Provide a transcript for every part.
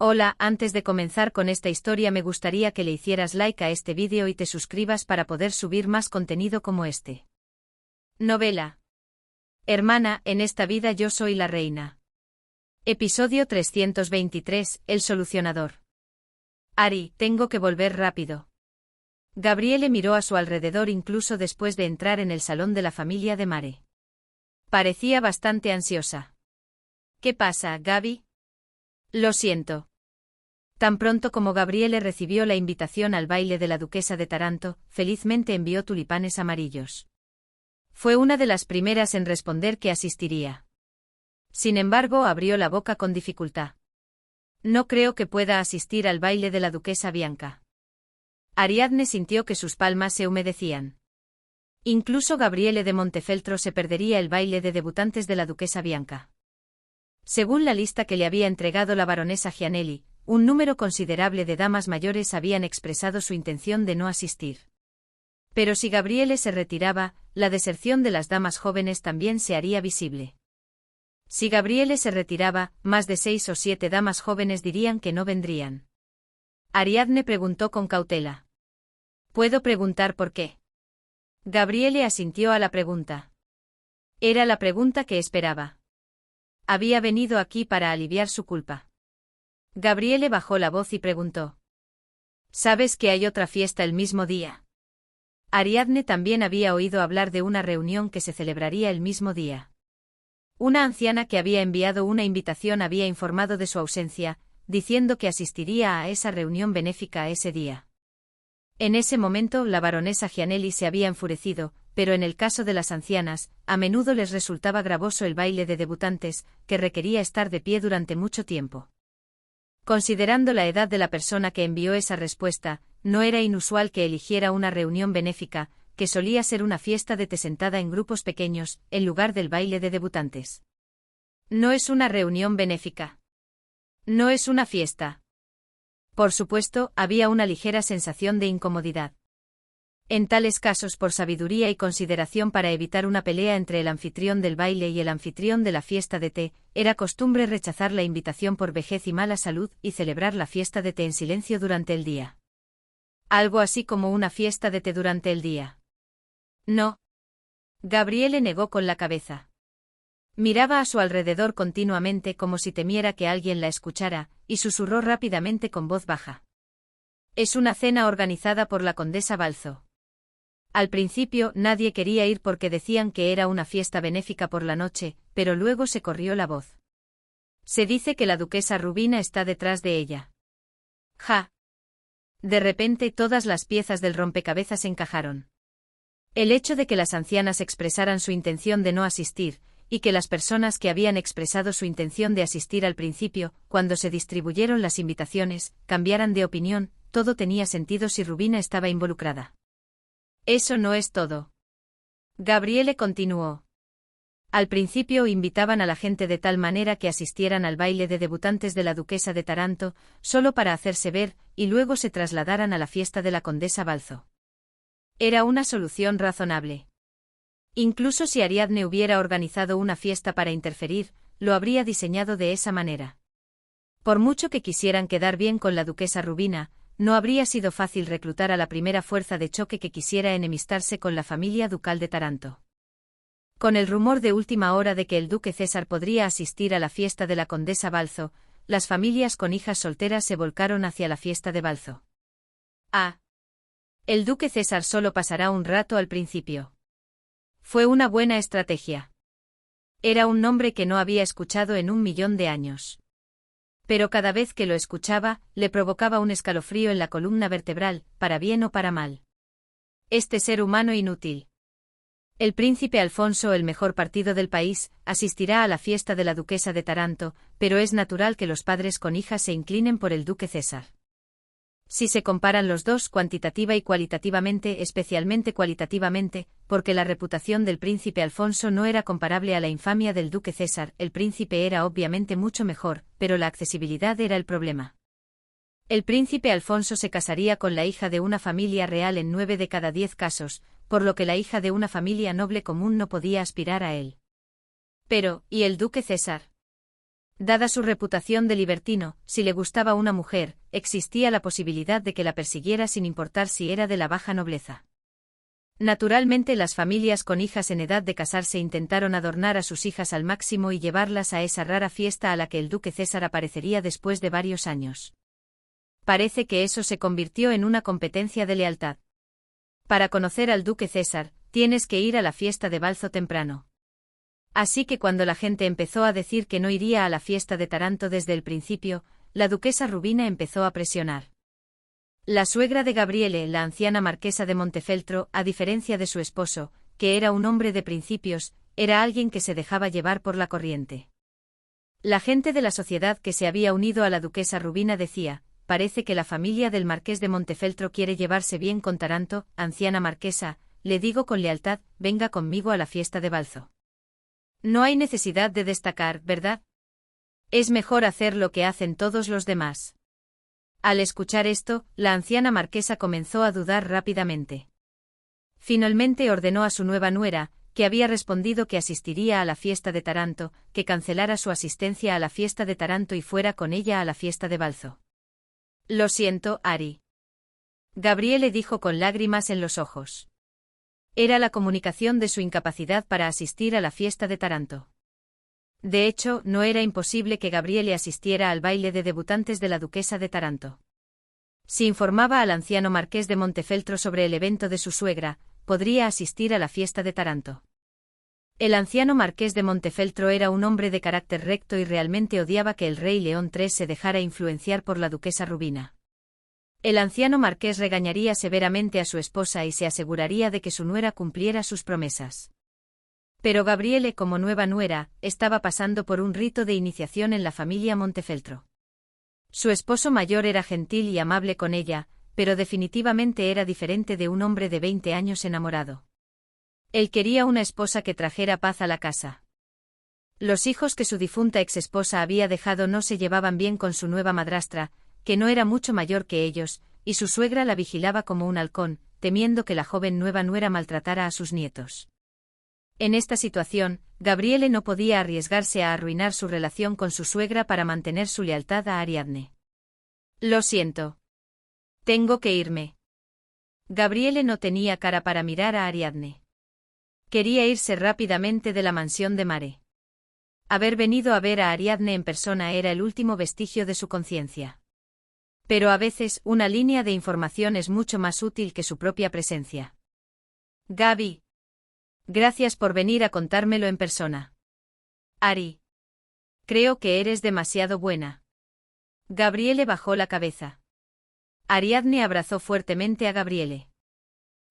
Hola, antes de comenzar con esta historia me gustaría que le hicieras like a este vídeo y te suscribas para poder subir más contenido como este. Novela. Hermana, en esta vida yo soy la reina. Episodio 323, El solucionador. Ari, tengo que volver rápido. Gabriele miró a su alrededor incluso después de entrar en el salón de la familia de Mare. Parecía bastante ansiosa. ¿Qué pasa, Gaby? Lo siento. Tan pronto como Gabriele recibió la invitación al baile de la duquesa de Taranto, felizmente envió tulipanes amarillos. Fue una de las primeras en responder que asistiría. Sin embargo, abrió la boca con dificultad. No creo que pueda asistir al baile de la duquesa Bianca. Ariadne sintió que sus palmas se humedecían. Incluso Gabriele de Montefeltro se perdería el baile de debutantes de la duquesa Bianca. Según la lista que le había entregado la baronesa Gianelli, un número considerable de damas mayores habían expresado su intención de no asistir. Pero si Gabriele se retiraba, la deserción de las damas jóvenes también se haría visible. Si Gabriele se retiraba, más de 6 o 7 damas jóvenes dirían que no vendrían. Ariadne preguntó con cautela. ¿Puedo preguntar por qué? Gabriele asintió a la pregunta. Era la pregunta que esperaba. Había venido aquí para aliviar su culpa. Gabriele bajó la voz y preguntó. ¿Sabes que hay otra fiesta el mismo día? Ariadne también había oído hablar de una reunión que se celebraría el mismo día. Una anciana que había enviado una invitación había informado de su ausencia, diciendo que asistiría a esa reunión benéfica ese día. En ese momento la baronesa Gianelli se había enfurecido, pero en el caso de las ancianas, a menudo les resultaba gravoso el baile de debutantes, que requería estar de pie durante mucho tiempo. Considerando la edad de la persona que envió esa respuesta, no era inusual que eligiera una reunión benéfica, que solía ser una fiesta de té sentada en grupos pequeños, en lugar del baile de debutantes. No es una reunión benéfica. No es una fiesta. Por supuesto, había una ligera sensación de incomodidad. En tales casos, por sabiduría y consideración para evitar una pelea entre el anfitrión del baile y el anfitrión de la fiesta de té, era costumbre rechazar la invitación por vejez y mala salud y celebrar la fiesta de té en silencio durante el día. Algo así como una fiesta de té durante el día. No. Gabriele negó con la cabeza. Miraba a su alrededor continuamente como si temiera que alguien la escuchara, y susurró rápidamente con voz baja. Es una cena organizada por la condesa Balzo. Al principio nadie quería ir porque decían que era una fiesta benéfica por la noche, pero luego se corrió la voz. Se dice que la duquesa Rubina está detrás de ella. Ja. De repente todas las piezas del rompecabezas encajaron. El hecho de que las ancianas expresaran su intención de no asistir, y que las personas que habían expresado su intención de asistir al principio, cuando se distribuyeron las invitaciones, cambiaran de opinión, todo tenía sentido si Rubina estaba involucrada. Eso no es todo. Gabriele continuó. Al principio invitaban a la gente de tal manera que asistieran al baile de debutantes de la duquesa de Taranto, solo para hacerse ver, y luego se trasladaran a la fiesta de la condesa Balzo. Era una solución razonable. Incluso si Ariadne hubiera organizado una fiesta para interferir, lo habría diseñado de esa manera. Por mucho que quisieran quedar bien con la duquesa Rubina, no habría sido fácil reclutar a la primera fuerza de choque que quisiera enemistarse con la familia ducal de Taranto. Con el rumor de última hora de que el duque César podría asistir a la fiesta de la condesa Balzo, las familias con hijas solteras se volcaron hacia la fiesta de Balzo. Ah. El duque César solo pasará un rato al principio. Fue una buena estrategia. Era un nombre que no había escuchado en 1.000.000 de años. Pero cada vez que lo escuchaba, le provocaba un escalofrío en la columna vertebral, para bien o para mal. Este ser humano inútil. El príncipe Alfonso, el mejor partido del país, asistirá a la fiesta de la duquesa de Taranto, pero es natural que los padres con hijas se inclinen por el duque César. Si se comparan los dos cuantitativa y cualitativamente, especialmente cualitativamente, porque la reputación del príncipe Alfonso no era comparable a la infamia del duque César, el príncipe era obviamente mucho mejor, pero la accesibilidad era el problema. El príncipe Alfonso se casaría con la hija de una familia real en 9 de cada 10 casos, por lo que la hija de una familia noble común no podía aspirar a él. Pero, ¿y el duque César? Dada su reputación de libertino, si le gustaba una mujer, existía la posibilidad de que la persiguiera sin importar si era de la baja nobleza. Naturalmente, las familias con hijas en edad de casarse intentaron adornar a sus hijas al máximo y llevarlas a esa rara fiesta a la que el duque César aparecería después de varios años. Parece que eso se convirtió en una competencia de lealtad. Para conocer al duque César, tienes que ir a la fiesta de Balzo temprano. Así que cuando la gente empezó a decir que no iría a la fiesta de Taranto desde el principio, la duquesa Rubina empezó a presionar. La suegra de Gabriele, la anciana marquesa de Montefeltro, a diferencia de su esposo, que era un hombre de principios, era alguien que se dejaba llevar por la corriente. La gente de la sociedad que se había unido a la duquesa Rubina decía: parece que la familia del marqués de Montefeltro quiere llevarse bien con Taranto, anciana marquesa, le digo con lealtad, venga conmigo a la fiesta de Balzo. No hay necesidad de destacar, ¿verdad? Es mejor hacer lo que hacen todos los demás. Al escuchar esto, la anciana marquesa comenzó a dudar rápidamente. Finalmente ordenó a su nueva nuera, que había respondido que asistiría a la fiesta de Taranto, que cancelara su asistencia a la fiesta de Taranto y fuera con ella a la fiesta de Balzo. Lo siento, Ari. Gabriele dijo con lágrimas en los ojos. Era la comunicación de su incapacidad para asistir a la fiesta de Taranto. De hecho, no era imposible que Gabriele asistiera al baile de debutantes de la duquesa de Taranto. Si informaba al anciano marqués de Montefeltro sobre el evento de su suegra, podría asistir a la fiesta de Taranto. El anciano marqués de Montefeltro era un hombre de carácter recto y realmente odiaba que el rey León III se dejara influenciar por la duquesa Rubina. El anciano marqués regañaría severamente a su esposa y se aseguraría de que su nuera cumpliera sus promesas. Pero Gabriele, como nueva nuera, estaba pasando por un rito de iniciación en la familia Montefeltro. Su esposo mayor era gentil y amable con ella, pero definitivamente era diferente de un hombre de 20 años enamorado. Él quería una esposa que trajera paz a la casa. Los hijos que su difunta exesposa había dejado no se llevaban bien con su nueva madrastra, que no era mucho mayor que ellos, y su suegra la vigilaba como un halcón, temiendo que la joven nueva nuera maltratara a sus nietos. En esta situación, Gabriele no podía arriesgarse a arruinar su relación con su suegra para mantener su lealtad a Ariadne. Lo siento. Tengo que irme. Gabriele no tenía cara para mirar a Ariadne. Quería irse rápidamente de la mansión de Mare. Haber venido a ver a Ariadne en persona era el último vestigio de su conciencia. Pero a veces, una línea de información es mucho más útil que su propia presencia. Gaby. Gracias por venir a contármelo en persona. Ari. Creo que eres demasiado buena. Gabriele bajó la cabeza. Ariadne abrazó fuertemente a Gabriele.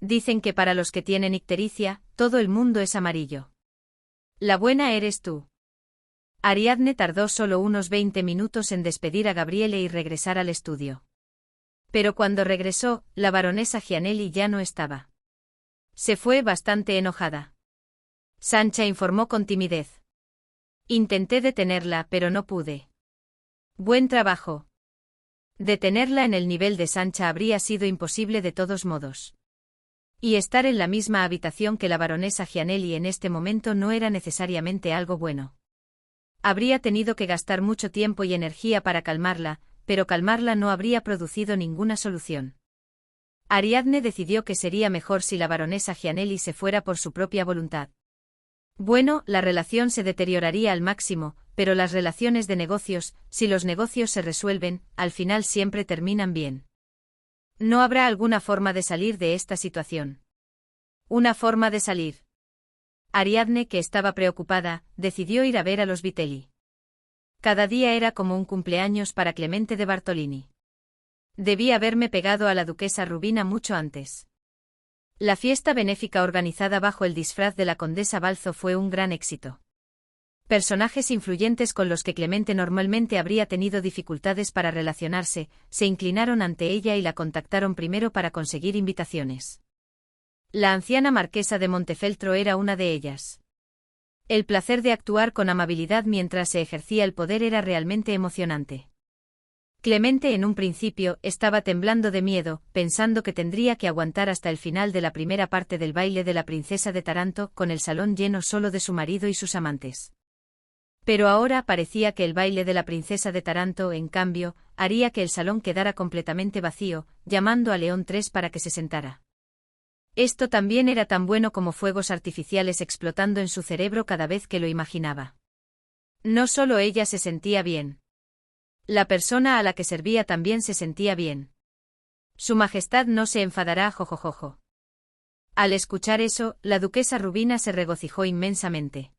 Dicen que para los que tienen ictericia, todo el mundo es amarillo. La buena eres tú. Ariadne tardó solo unos 20 minutos en despedir a Gabriele y regresar al estudio. Pero cuando regresó, la baronesa Gianelli ya no estaba. Se fue bastante enojada. Sancha informó con timidez. Intenté detenerla, pero no pude. Buen trabajo. Detenerla en el nivel de Sancha habría sido imposible de todos modos. Y estar en la misma habitación que la baronesa Gianelli en este momento no era necesariamente algo bueno. Habría tenido que gastar mucho tiempo y energía para calmarla, pero calmarla no habría producido ninguna solución. Ariadne decidió que sería mejor si la baronesa Gianelli se fuera por su propia voluntad. Bueno, la relación se deterioraría al máximo, pero las relaciones de negocios, si los negocios se resuelven, al final siempre terminan bien. ¿No habrá alguna forma de salir de esta situación? Una forma de salir. Ariadne, que estaba preocupada, decidió ir a ver a los Vitelli. Cada día era como un cumpleaños para Clemente de Bartolini. Debí haberme pegado a la duquesa Rubina mucho antes. La fiesta benéfica organizada bajo el disfraz de la condesa Balzo fue un gran éxito. Personajes influyentes con los que Clemente normalmente habría tenido dificultades para relacionarse, se inclinaron ante ella y la contactaron primero para conseguir invitaciones. La anciana marquesa de Montefeltro era una de ellas. El placer de actuar con amabilidad mientras se ejercía el poder era realmente emocionante. Clemente en un principio estaba temblando de miedo, pensando que tendría que aguantar hasta el final de la primera parte del baile de la princesa de Taranto con el salón lleno solo de su marido y sus amantes. Pero ahora parecía que el baile de la princesa de Taranto, en cambio, haría que el salón quedara completamente vacío, llamando a León 3 para que se sentara. Esto también era tan bueno como fuegos artificiales explotando en su cerebro cada vez que lo imaginaba. No solo ella se sentía bien. La persona a la que servía también se sentía bien. Su Majestad no se enfadará, jojojojo. Al escuchar eso, la duquesa Rubina se regocijó inmensamente.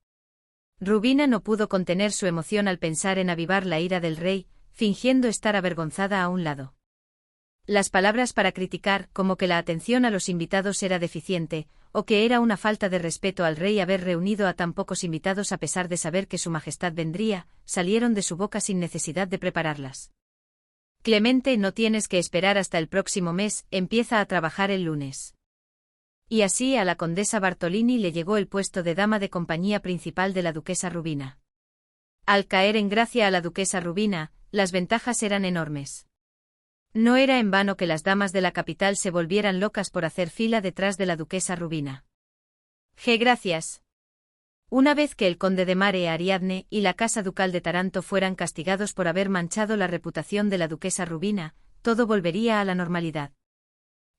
Rubina no pudo contener su emoción al pensar en avivar la ira del rey, fingiendo estar avergonzada a un lado. Las palabras para criticar, como que la atención a los invitados era deficiente, o que era una falta de respeto al rey haber reunido a tan pocos invitados a pesar de saber que su majestad vendría, salieron de su boca sin necesidad de prepararlas. Clemente, no tienes que esperar hasta el próximo mes, empieza a trabajar el lunes. Y así a la condesa Bartolini le llegó el puesto de dama de compañía principal de la duquesa Rubina. Al caer en gracia a la duquesa Rubina, las ventajas eran enormes. No era en vano que las damas de la capital se volvieran locas por hacer fila detrás de la duquesa Rubina. Gracias. Una vez que el conde de Mare Ariadne y la casa ducal de Taranto fueran castigados por haber manchado la reputación de la duquesa Rubina, todo volvería a la normalidad.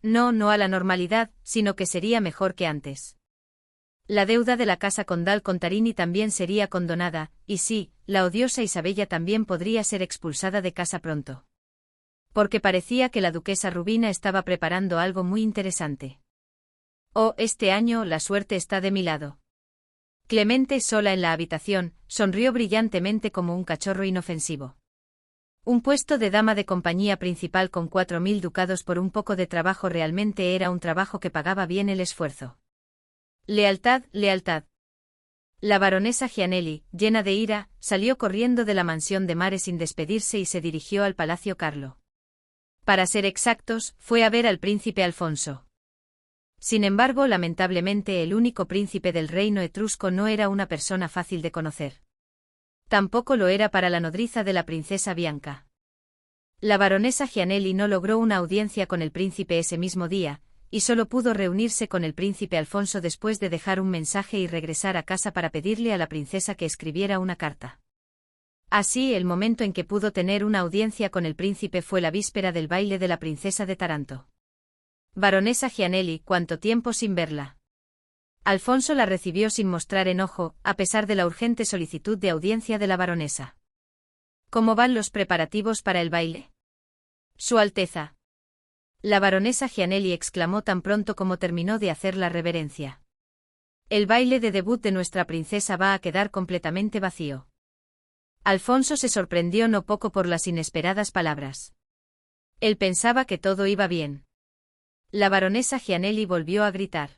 No a la normalidad, sino que sería mejor que antes. La deuda de la casa condal Contarini también sería condonada, y sí, la odiosa Isabella también podría ser expulsada de casa pronto. Porque parecía que la duquesa Rubina estaba preparando algo muy interesante. Oh, este año la suerte está de mi lado. Clemente, sola en la habitación, sonrió brillantemente como un cachorro inofensivo. Un puesto de dama de compañía principal con 4.000 ducados por un poco de trabajo realmente era un trabajo que pagaba bien el esfuerzo. Lealtad, lealtad. La baronesa Gianelli, llena de ira, salió corriendo de la mansión de Mare sin despedirse y se dirigió al Palacio Carlo. Para ser exactos, fue a ver al príncipe Alfonso. Sin embargo, lamentablemente el único príncipe del reino etrusco no era una persona fácil de conocer. Tampoco lo era para la nodriza de la princesa Bianca. La baronesa Gianelli no logró una audiencia con el príncipe ese mismo día, y solo pudo reunirse con el príncipe Alfonso después de dejar un mensaje y regresar a casa para pedirle a la princesa que escribiera una carta. Así, el momento en que pudo tener una audiencia con el príncipe fue la víspera del baile de la princesa de Taranto. Baronesa Gianelli, ¿cuánto tiempo sin verla? Alfonso la recibió sin mostrar enojo, a pesar de la urgente solicitud de audiencia de la baronesa. ¿Cómo van los preparativos para el baile? Su Alteza. La baronesa Gianelli exclamó tan pronto como terminó de hacer la reverencia. El baile de debut de nuestra princesa va a quedar completamente vacío. Alfonso se sorprendió no poco por las inesperadas palabras. Él pensaba que todo iba bien. La baronesa Gianelli volvió a gritar.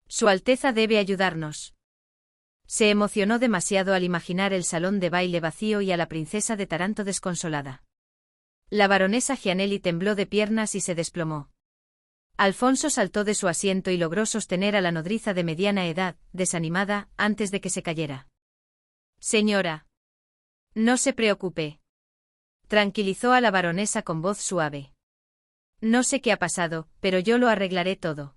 Su Alteza debe ayudarnos. Se emocionó demasiado al imaginar el salón de baile vacío y a la princesa de Taranto desconsolada. La baronesa Gianelli tembló de piernas y se desplomó. Alfonso saltó de su asiento y logró sostener a la nodriza de mediana edad, desanimada, antes de que se cayera. Señora. No se preocupe. Tranquilizó a la baronesa con voz suave. No sé qué ha pasado, pero yo lo arreglaré todo.